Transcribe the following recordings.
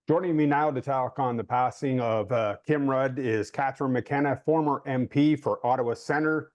Joining me now to talk on the passing of Kim Rudd is Catherine Mckenna, former MP for Ottawa Centre,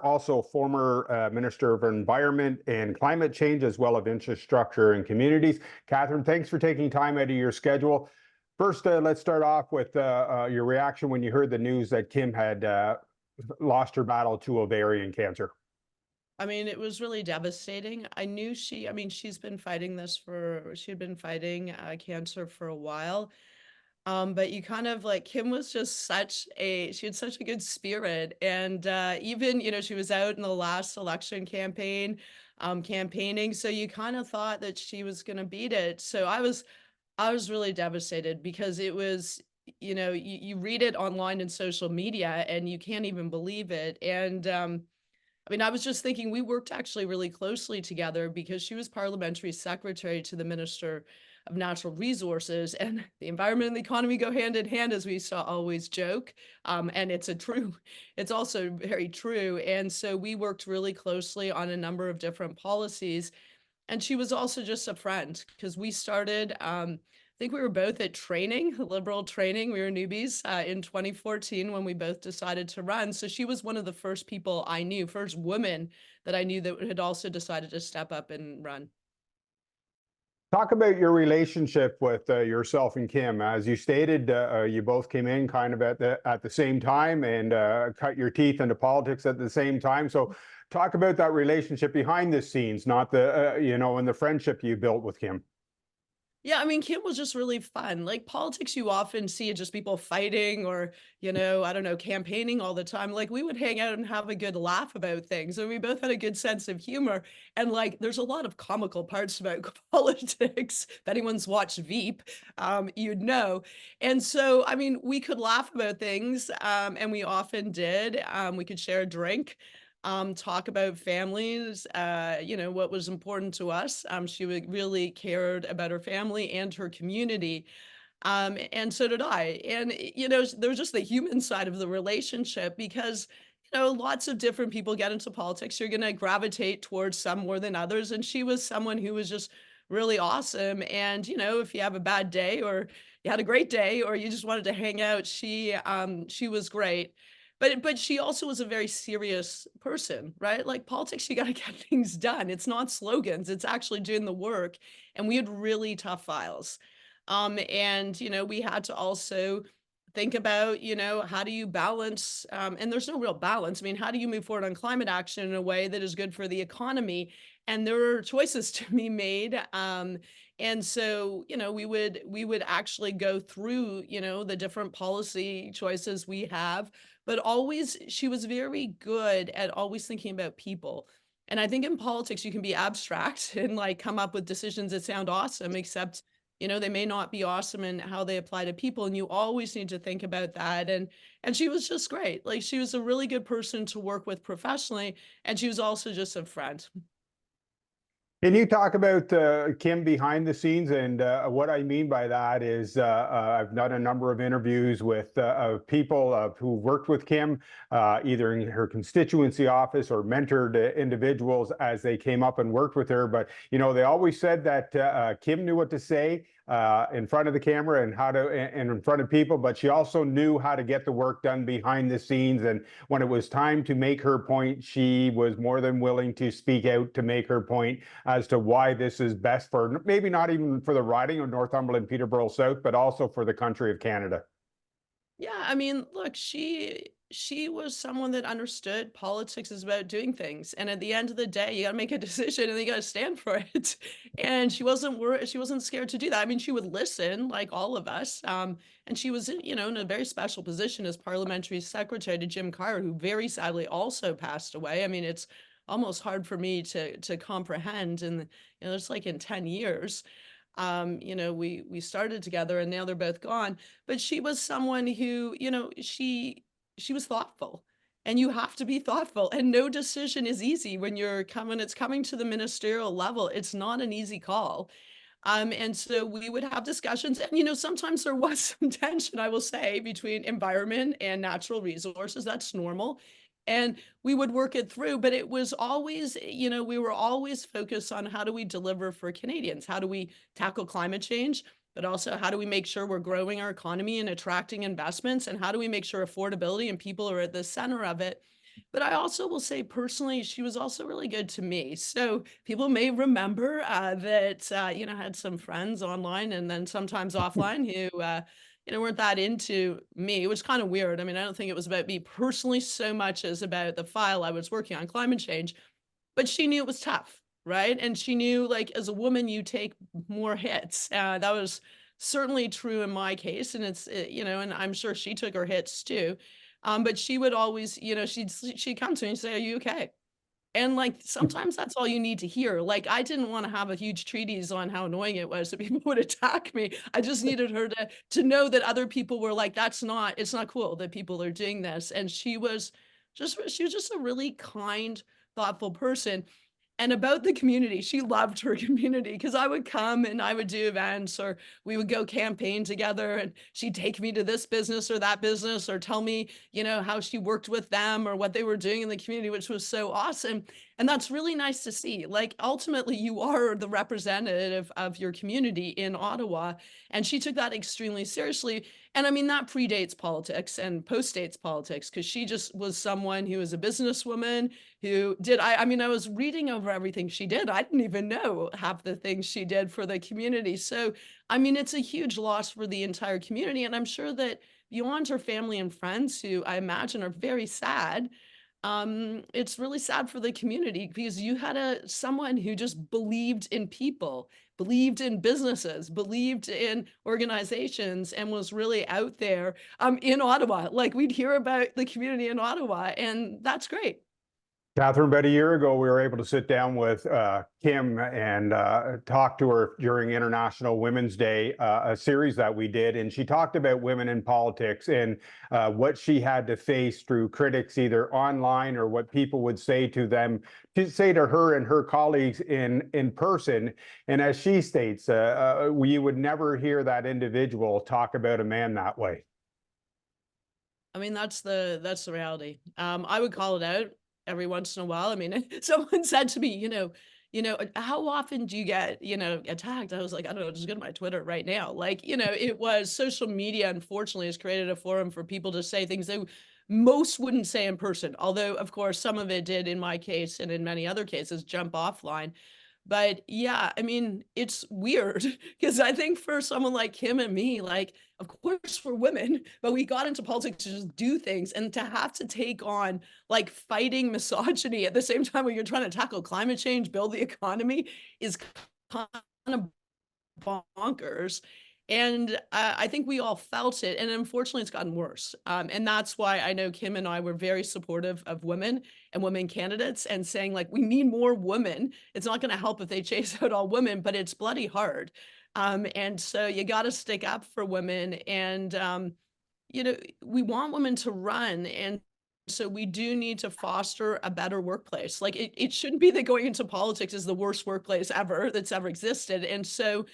also former Minister of Environment and Climate Change, as well as Infrastructure and Communities. Catherine, thanks for taking time out of your schedule. First, let's start off with your reaction when you heard the news that Kim had lost her battle to ovarian cancer. I mean, it was really devastating. I mean, she's been fighting she'd been fighting cancer for a while. But you kind of like, Kim was just she had such a good spirit. And even, she was out in the last election campaign, campaigning. So you kind of thought that she was going to beat it. So I was really devastated because it was, you read it online and social media and you can't even believe it. And, I mean, I was just thinking we worked actually really closely together because she was parliamentary secretary to the Minister of Natural Resources, and the environment and the economy go hand in hand, as we saw always joke. And it's also very true. And so we worked really closely on a number of different policies. And she was also just a friend because we started, I think we were both at training, liberal training. We were newbies in 2014 when we both decided to run. So she was one of the first people I knew, first woman that I knew that had also decided to step up and run. Talk about your relationship with yourself and Kim. As you stated, you both came in kind of at the same time and cut your teeth into politics at the same time. So, talk about that relationship behind the scenes, not the and the friendship you built with Kim. Yeah, I mean, Kim was just really fun. Like politics, you often see just people fighting or, I don't know, campaigning all the time. Like we would hang out and have a good laugh about things. And we both had a good sense of humor. And like, there's a lot of comical parts about politics. If anyone's watched Veep, you'd know. And so, I mean, we could laugh about things, and we often did. We could share a drink, talk about families, what was important to us. Really cared about her family and her community. And so did I. And, there was just the human side of the relationship because, lots of different people get into politics. You're going to gravitate towards some more than others. And she was someone who was just really awesome. And, if you have a bad day or you had a great day or you just wanted to hang out, she was great. But she also was a very serious person, right? Like politics, you gotta get things done. It's not slogans, it's actually doing the work, and we had really tough files. And, we had to also think about, how do you balance, and there's no real balance. I mean, how do you move forward on climate action in a way that is good for the economy? And there are choices to be made. And so, we would actually go through, the different policy choices we have, but always she was very good at always thinking about people. And I think in politics you can be abstract and like come up with decisions that sound awesome, except they may not be awesome in how they apply to people, and you always need to think about that. And she was just great. Like she was a really good person to work with professionally, and she was also just a friend. Can you talk about Kim behind the scenes? And what I mean by that is I've done a number of interviews with people who worked with Kim, either in her constituency office or mentored individuals as they came up and worked with her. But, they always said that Kim knew what to say in front of the camera and in front of people, but she also knew how to get the work done behind the scenes. And when it was time to make her point, she was more than willing to speak out to make her point as to why this is best for maybe not even for the riding of Northumberland, Peterborough South, but also for the country of Canada. Yeah, I mean, look, she was someone that understood politics is about doing things, and at the end of the day, you gotta make a decision and you gotta stand for it. And she wasn't scared to do that. I mean, she would listen like all of us. And she was in a very special position as parliamentary secretary to Jim Carr, who very sadly also passed away. I mean, it's almost hard for me to comprehend. And it's like in 10 years. We started together and now they're both gone. But she was someone who, she was thoughtful. And you have to be thoughtful. And no decision is easy when it's coming to the ministerial level. It's not an easy call. And so we would have discussions, and sometimes there was some tension, I will say, between environment and natural resources. That's normal. And we would work it through, but it was always, we were always focused on how do we deliver for Canadians? How do we tackle climate change? But also, how do we make sure we're growing our economy and attracting investments? And how do we make sure affordability and people are at the center of it? But I also will say personally, she was also really good to me. So people may remember that, I had some friends online and then sometimes offline who, weren't that into me. It was kind of weird. I mean, I don't think it was about me personally so much as about the file I was working on, climate change. But she knew it was tough, right? And she knew, like, as a woman, you take more hits. That was certainly true in my case, and and I'm sure she took her hits too. But she would always, she'd come to me and say, "Are you okay?" And, like, sometimes that's all you need to hear. Like, I didn't wanna have a huge treatise on how annoying it was that people would attack me. I just needed her to know that other people were like, it's not cool that people are doing this." And she was just a really kind, thoughtful person. And about the community, she loved her community because I would come and I would do events or we would go campaign together and she'd take me to this business or that business or tell me, how she worked with them or what they were doing in the community, which was so awesome. And that's really nice to see. Like ultimately you are the representative of your community in Ottawa. And she took that extremely seriously. And I mean, that predates politics and postdates politics because she just was someone who was a businesswoman who did I mean, I was reading over everything she did. I didn't even know half the things she did for the community. So, I mean, it's a huge loss for the entire community, and I'm sure that beyond her family and friends who I imagine are very sad, it's really sad for the community because you had someone who just believed in people, believed in businesses, believed in organizations, and was really out there, in Ottawa. Like, we'd hear about the community in Ottawa, and that's great. Catherine, about a year ago, we were able to sit down with Kim and talk to her during International Women's Day, a series that we did. And she talked about women in politics and what she had to face through critics, either online or what people would say to them, to say to her and her colleagues in person. And as she states, we would never hear that individual talk about a man that way. I mean, that's the reality. I would call it out every once in a while. I mean, someone said to me, how often do you get, attacked? I was like, I don't know, just go to my Twitter right now. Like, it was social media, unfortunately, has created a forum for people to say things they most wouldn't say in person. Although, of course, some of it did in my case and in many other cases jump offline. But yeah, I mean, it's weird because I think for someone like him and me, like, of course we're women, but we got into politics to just do things and to have to take on like fighting misogyny at the same time when you're trying to tackle climate change, build the economy is kind of bonkers. And I think we all felt it. And unfortunately, it's gotten worse. And that's why I know Kim and I were very supportive of women and women candidates and saying, like, we need more women. It's not going to help if they chase out all women, but it's bloody hard. And so you got to stick up for women. And, we want women to run. And so we do need to foster a better workplace. Like it shouldn't be that going into politics is the worst workplace ever that's ever existed. And so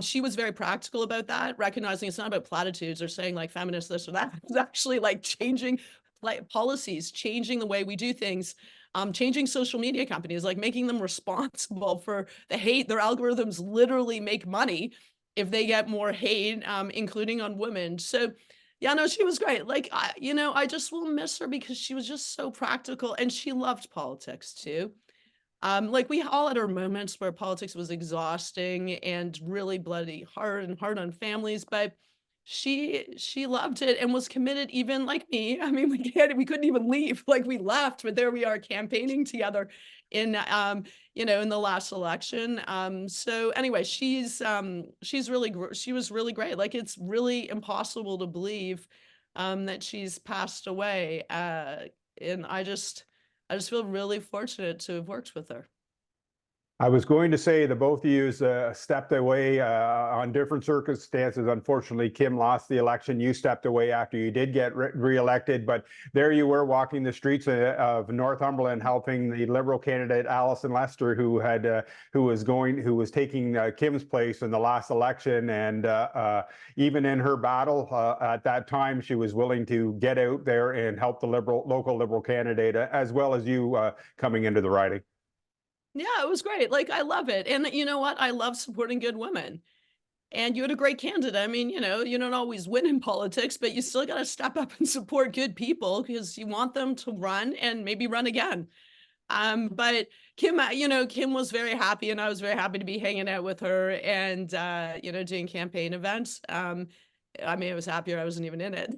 she was very practical about that, recognizing it's not about platitudes or saying like feminist this or that. It's actually like changing like policies, changing the way we do things, changing social media companies, like making them responsible for the hate. Their algorithms literally make money if they get more hate, including on women. So yeah, no, she was great. Like, I just will miss her because she was just so practical and she loved politics too. Like we all had our moments where politics was exhausting and really bloody hard and hard on families, but she loved it and was committed even like me. I mean, we couldn't even leave. Like we left, but there we are campaigning together in in the last election. So anyway, she's really she was really great. Like it's really impossible to believe that she's passed away. And I just feel really fortunate to have worked with her. I was going to say that both of you stepped away on different circumstances. Unfortunately, Kim lost the election. You stepped away after you did get re-elected, but there you were walking the streets of Northumberland, helping the Liberal candidate Alison Lester, who was taking Kim's place in the last election. And even in her battle at that time, she was willing to get out there and help the local Liberal candidate, as well as you coming into the riding. Yeah, it was great. Like, I love it. And you know what? I love supporting good women. And you had a great candidate. I mean, you don't always win in politics, but you still got to step up and support good people because you want them to run and maybe run again. But Kim, Kim was very happy, and I was very happy to be hanging out with her and, doing campaign events. I mean, I was happier I wasn't even in it.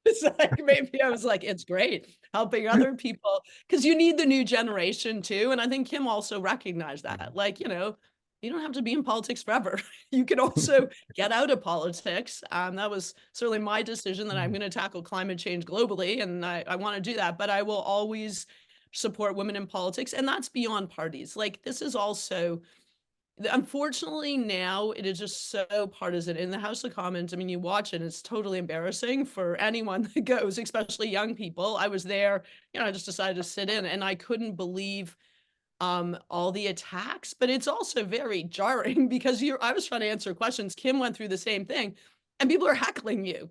It's like maybe I was like, it's great helping other people because you need the new generation too. And I think Kim also recognized that. Like, you don't have to be in politics forever. You can also get out of politics. That was certainly my decision that I'm going to tackle climate change globally, and I want to do that. But I will always support women in politics, and that's beyond parties. Like, this is also, unfortunately, now it is just so partisan. In the House of Commons, I mean, you watch it, it's totally embarrassing for anyone that goes, especially young people. I was there, I just decided to sit in, and I couldn't believe all the attacks, but it's also very jarring because I was trying to answer questions. Kim went through the same thing, and people are heckling you.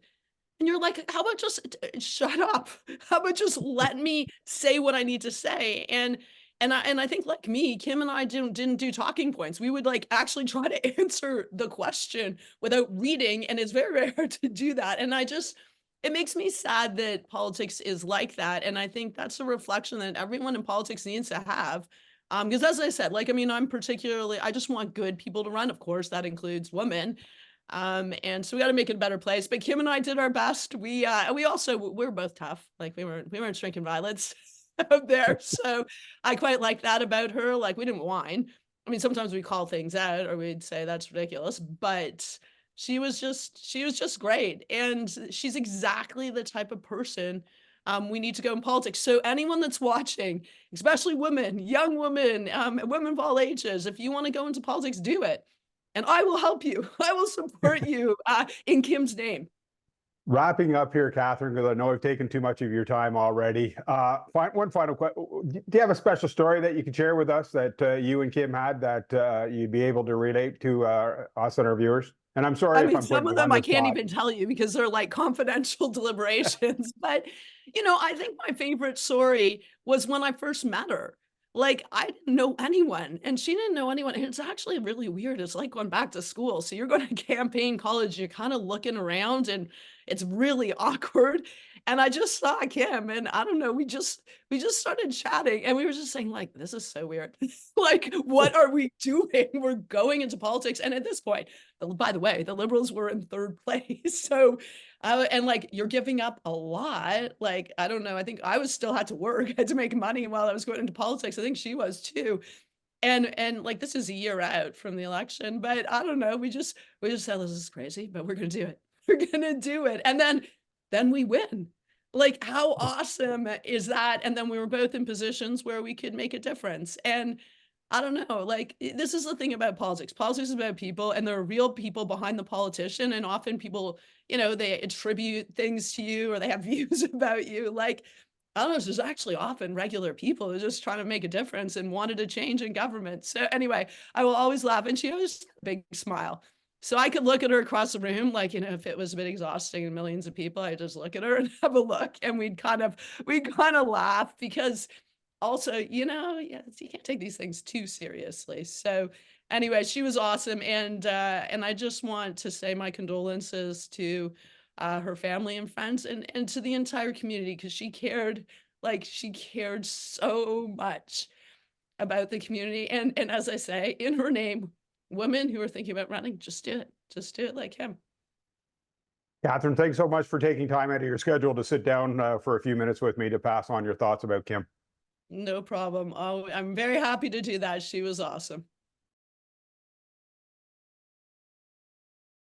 And you're like, how about just shut up? How about just let me say what I need to say? And I think, like me, Kim and I didn't do talking points. We would like actually try to answer the question without reading, and it's very, very hard to do that. And it makes me sad that politics is like that. And I think that's a reflection that everyone in politics needs to have. Because as I said, like, I mean, I just want good people to run. Of course, that includes women. And so we got to make it a better place. But Kim and I did our best. We were both tough. Like, we weren't drinking violence out there. So I quite like that about her. Like, we didn't whine. I mean, sometimes we call things out or we'd say that's ridiculous, but she was just great. And she's exactly the type of person we need to go in politics. So anyone that's watching, especially women, young women, women of all ages, if you want to go into politics, do it. And I will help you. I will support you in Kim's name. Wrapping up here, Catherine, because I know I've taken too much of your time already. One final question. Do you have a special story that you can share with us that you and Kim had that you'd be able to relate to us and our viewers? And I'm sorry I if mean, I'm some putting of you on them I the can't spot. even tell you because they're like confidential deliberations. But, I think my favorite story was when I first met her. Like, I didn't know anyone and she didn't know anyone. And it's actually really weird. It's like going back to school. So you're going to campaign college, you're kind of looking around and it's really awkward. And I just saw Kim and I don't know, we just started chatting and we were just saying like, this is so weird. Like, what are we doing? We're going into politics. And at this point, by the way, the Liberals were in third place. So, and like, you're giving up a lot. Like, I don't know. I think I was still had to work, had to make money while I was going into politics. I think she was too. And like, this is a year out from the election, but I don't know. We just said, this is crazy, but we're going to do it. We're going to do it. And then we win. Like, how awesome is that? And then we were both in positions where we could make a difference. And I don't know, like, this is the thing about politics. Politics is about people, and there are real people behind the politician. And often people, they attribute things to you or they have views about you. Like, I don't know, there's actually often regular people who are just trying to make a difference and wanted a change in government. So anyway, I will always laugh. And she always had a big smile. So I could look at her across the room, like, if it was a bit exhausting and millions of people, I just look at her and have a look and we'd kind of laugh because also, yeah, you can't take these things too seriously. So anyway, she was awesome. And I just want to say my condolences to her family and friends and to the entire community because she cared so much about the community. And as I say, in her name, women who are thinking about running, just do it. Just do it like him. Catherine, thanks so much for taking time out of your schedule to sit down for a few minutes with me to pass on your thoughts about Kim. No problem. Oh, I'm very happy to do that. She was awesome.